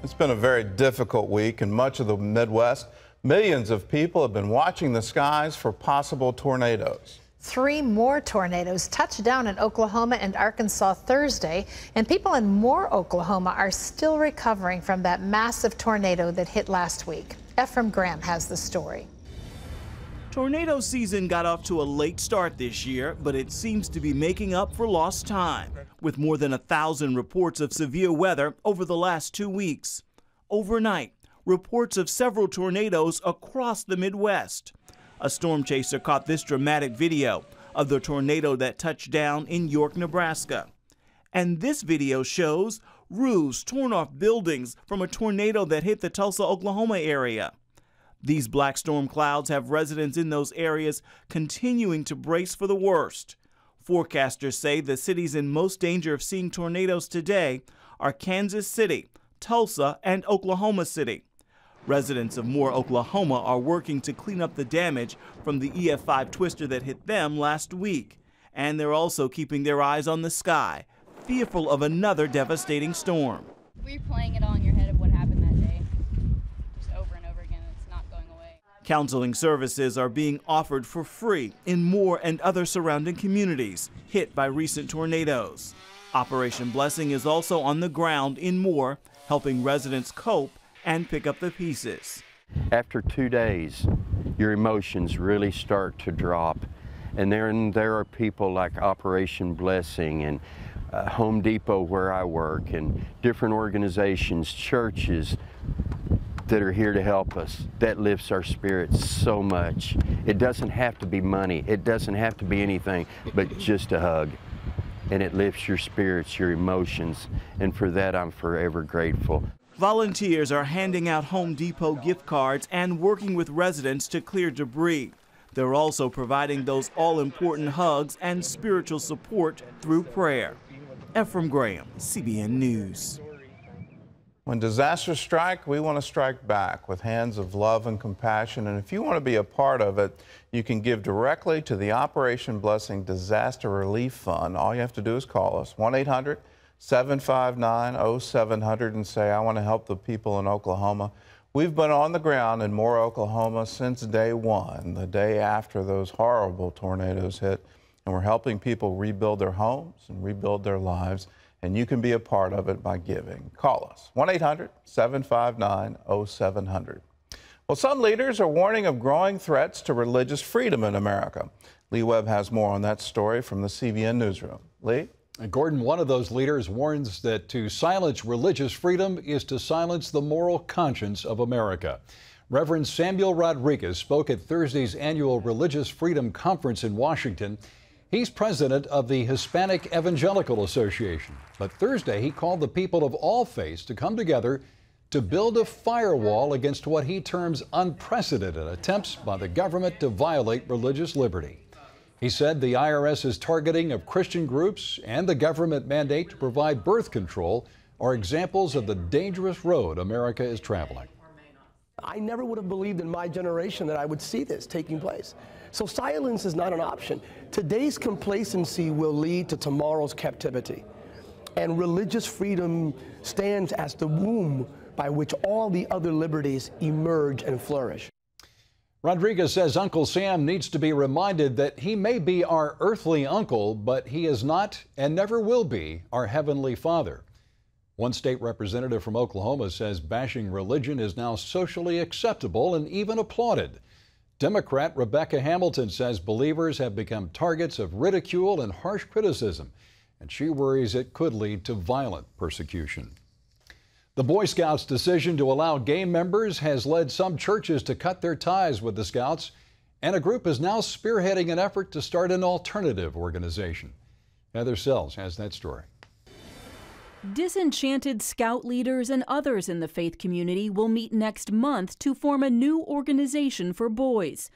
It's been a very difficult week in much of the Midwest. Millions of people have been watching the skies for possible tornadoes. 3 more tornadoes touched down in Oklahoma and Arkansas Thursday, and people in Moore, Oklahoma are still recovering from that massive tornado that hit last week. Ephraim Graham has the story. Tornado season got off to a late start this year, but it seems to be making up for lost time, with more than 1,000 reports of severe weather over the last 2 weeks. Overnight, reports of several tornadoes across the Midwest. A storm chaser caught this dramatic video of the tornado that touched down in York, Nebraska. And this video shows roofs torn off buildings from a tornado that hit the Tulsa, Oklahoma area. These black storm clouds have residents in those areas continuing to brace for the worst. Forecasters say the cities in most danger of seeing tornadoes today are Kansas City, Tulsa, and Oklahoma City. Residents of Moore, Oklahoma are working to clean up the damage from the EF5 twister that hit them last week. And they're also keeping their eyes on the sky, fearful of another devastating storm. We're playing it all in your head of what happened that day. Just over and over again, it's not going away. Counseling services are being offered for free in Moore and other surrounding communities hit by recent tornadoes. Operation Blessing is also on the ground in Moore, helping residents cope and pick up the pieces. After 2 days, your emotions really start to drop. And there are people like Operation Blessing and Home Depot where I work and different organizations, churches that are here to help us. That lifts our spirits so much. It doesn't have to be money. It doesn't have to be anything but just a hug. And it lifts your spirits, your emotions. And for that, I'm forever grateful. Volunteers are handing out Home Depot gift cards and working with residents to clear debris. They're also providing those all-important hugs and spiritual support through prayer. Ephraim Graham, CBN News. When disasters strike, we want to strike back with hands of love and compassion. And if you want to be a part of it, you can give directly to the Operation Blessing Disaster Relief Fund. All you have to do is call us, 1-800-759-0700, and say, I want to help the people in Oklahoma. We've been on the ground in Moore, Oklahoma since day one, the day after those horrible tornadoes hit, and we're helping people rebuild their homes and rebuild their lives, and you can be a part of it by giving. Call us, 1-800-759-0700. Well, some leaders are warning of growing threats to religious freedom in America. Lee Webb has more on that story from the CBN Newsroom. Lee? And Gordon, one of those leaders warns that to silence religious freedom is to silence the moral conscience of America. Reverend Samuel Rodriguez spoke at Thursday's annual Religious Freedom Conference in Washington. He's president of the Hispanic Evangelical Association. But Thursday, he called the people of all faiths to come together to build a firewall against what he terms unprecedented attempts by the government to violate religious liberty. He said the IRS's targeting of Christian groups and the government mandate to provide birth control are examples of the dangerous road America is traveling. I never would have believed in my generation that I would see this taking place. So silence is not an option. Today's complacency will lead to tomorrow's captivity. And religious freedom stands as the womb by which all the other liberties emerge and flourish. Rodriguez says Uncle Sam needs to be reminded that he may be our earthly uncle, but he is not and never will be our heavenly father. One state representative from Oklahoma says bashing religion is now socially acceptable and even applauded. Democrat Rebecca Hamilton says believers have become targets of ridicule and harsh criticism, and she worries it could lead to violent persecution. The Boy Scouts' decision to allow gay members has led some churches to cut their ties with the Scouts, and a group is now spearheading an effort to start an alternative organization. Heather Sells has that story. Disenchanted Scout leaders and others in the faith community will meet next month to form a new organization for boys.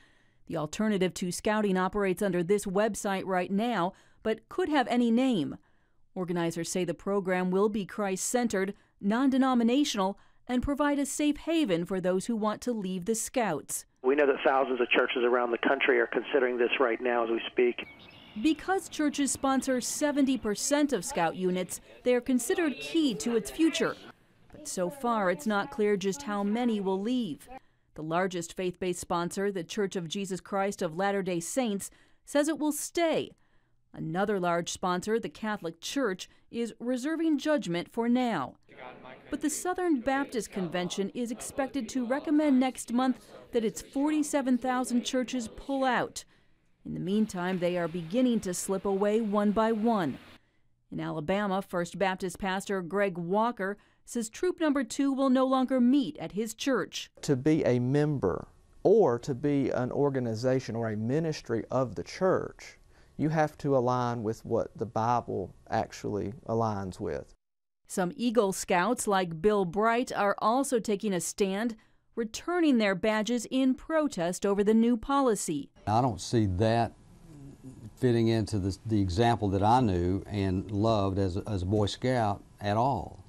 The Alternative to Scouting operates under this website right now, but could have any name. Organizers say the program will be Christ-centered, non-denominational, and provide a safe haven for those who want to leave the Scouts. We know that thousands of churches around the country are considering this right now as we speak. Because churches sponsor 70% of Scout units, they are considered key to its future. But So far, it's not clear just how many will leave. The largest faith-based sponsor, the Church of Jesus Christ of Latter-day Saints, says it will stay. Another large sponsor, the Catholic Church, is reserving judgment for now. But the Southern Baptist Convention is expected to recommend next month that its 47,000 churches pull out. In the meantime, they are beginning to slip away one by one. In Alabama, First Baptist pastor Greg Walker says Troop Number 2 will no longer meet at his church. To be a member or to be an organization or a ministry of the church, you have to align with what the Bible actually aligns with. Some Eagle Scouts like Bill Bright are also taking a stand, returning their badges in protest over the new policy. I don't see that fitting into the example that I knew and loved as a Boy Scout at all.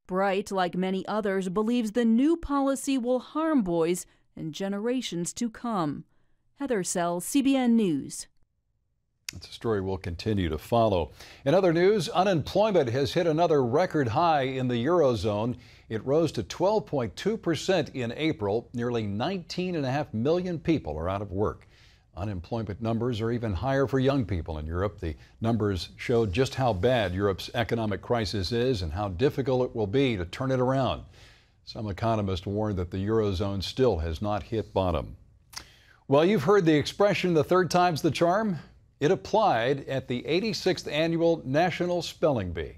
Bright, like many others, believes the new policy will harm boys and generations to come. Heather Sells, CBN News. That's a story we'll continue to follow. In other news, unemployment has hit another record high in the Eurozone. It rose to 12.2% in April. Nearly 19.5 million people are out of work. Unemployment numbers are even higher for young people in Europe. The numbers show just how bad Europe's economic crisis is and how difficult it will be to turn it around. Some economists warn that the Eurozone still has not hit bottom. Well, you've heard the expression, "the third time's the charm." It applied at the 86th Annual National Spelling Bee.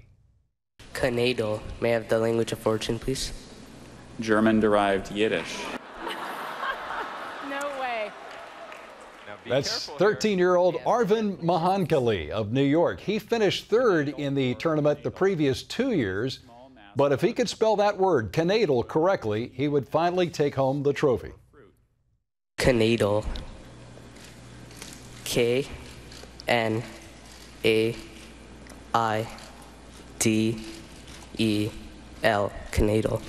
Canadal. May I have the language of origin, please? German-derived Yiddish. No way. That's 13-year-old Arvin Mahankali of New York. He finished third in the tournament the previous 2 years, but if he could spell that word, Canadal, correctly, he would finally take home the trophy. Canadal. K-N-A-I-D-E-L. Canadal.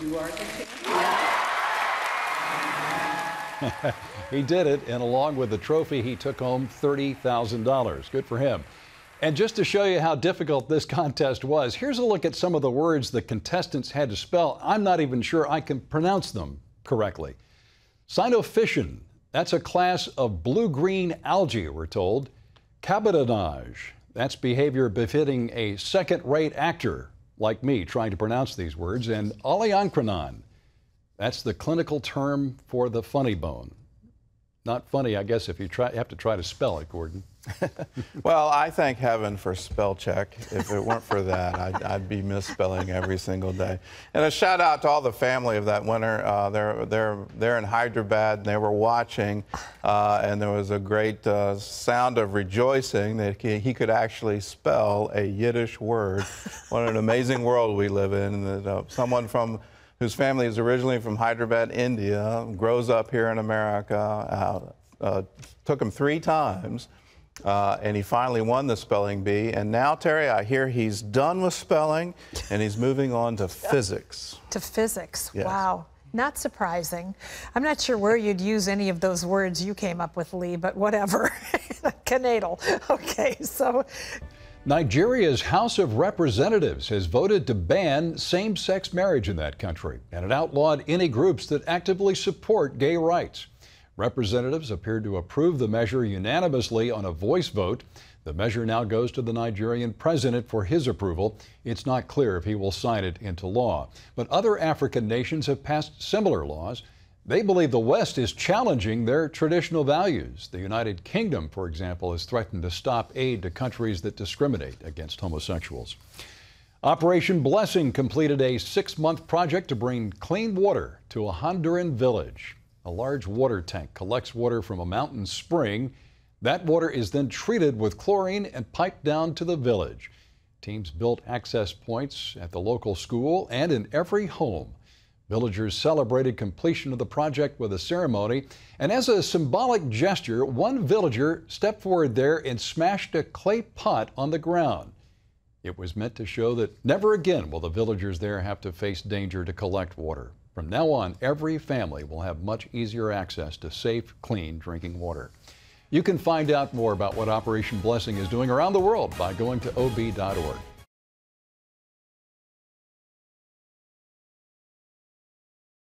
He did it, and along with the trophy, he took home $30,000. Good for him. And just to show you how difficult this contest was, here's a look at some of the words the contestants had to spell. I'm not even sure I can pronounce them correctly. Cynophycian, that's a class of blue-green algae, we're told. Cabotinage, that's behavior befitting a second-rate actor like me trying to pronounce these words. And oleanchronon, that's the clinical term for the funny bone. Not funny, I guess, if you have to try to spell it, Gordon. Well, I thank heaven for spell check. If it weren't for that, I'd be misspelling every single day. And a shout out to all the family of that winner. They're in Hyderabad, and they were watching, and there was a great sound of rejoicing that he could actually spell a Yiddish word. What an amazing world we live in. That someone whose family is originally from Hyderabad, India, grows up here in America. Took him 3 times. And he finally won the spelling bee. And now, Terry, I hear he's done with spelling and he's moving on to physics. To physics, yes. Wow. Not surprising. I'm not sure where you'd use any of those words you came up with, Lee, but whatever. Canadal. Okay, so. Nigeria's House of Representatives has voted to ban same-sex marriage in that country, and it outlawed any groups that actively support gay rights. Representatives appeared to approve the measure unanimously on a voice vote. The measure now goes to the Nigerian president for his approval. It's not clear if he will sign it into law. But other African nations have passed similar laws. They believe the West is challenging their traditional values. The United Kingdom, for example, has threatened to stop aid to countries that discriminate against homosexuals. Operation Blessing completed a 6-month project to bring clean water to a Honduran village. A large water tank collects water from a mountain spring. That water is then treated with chlorine and piped down to the village. Teams built access points at the local school and in every home. Villagers celebrated completion of the project with a ceremony. And as a symbolic gesture, one villager stepped forward there and smashed a clay pot on the ground. It was meant to show that never again will the villagers there have to face danger to collect water. From now on, every family will have much easier access to safe, clean drinking water. You can find out more about what Operation Blessing is doing around the world by going to ob.org.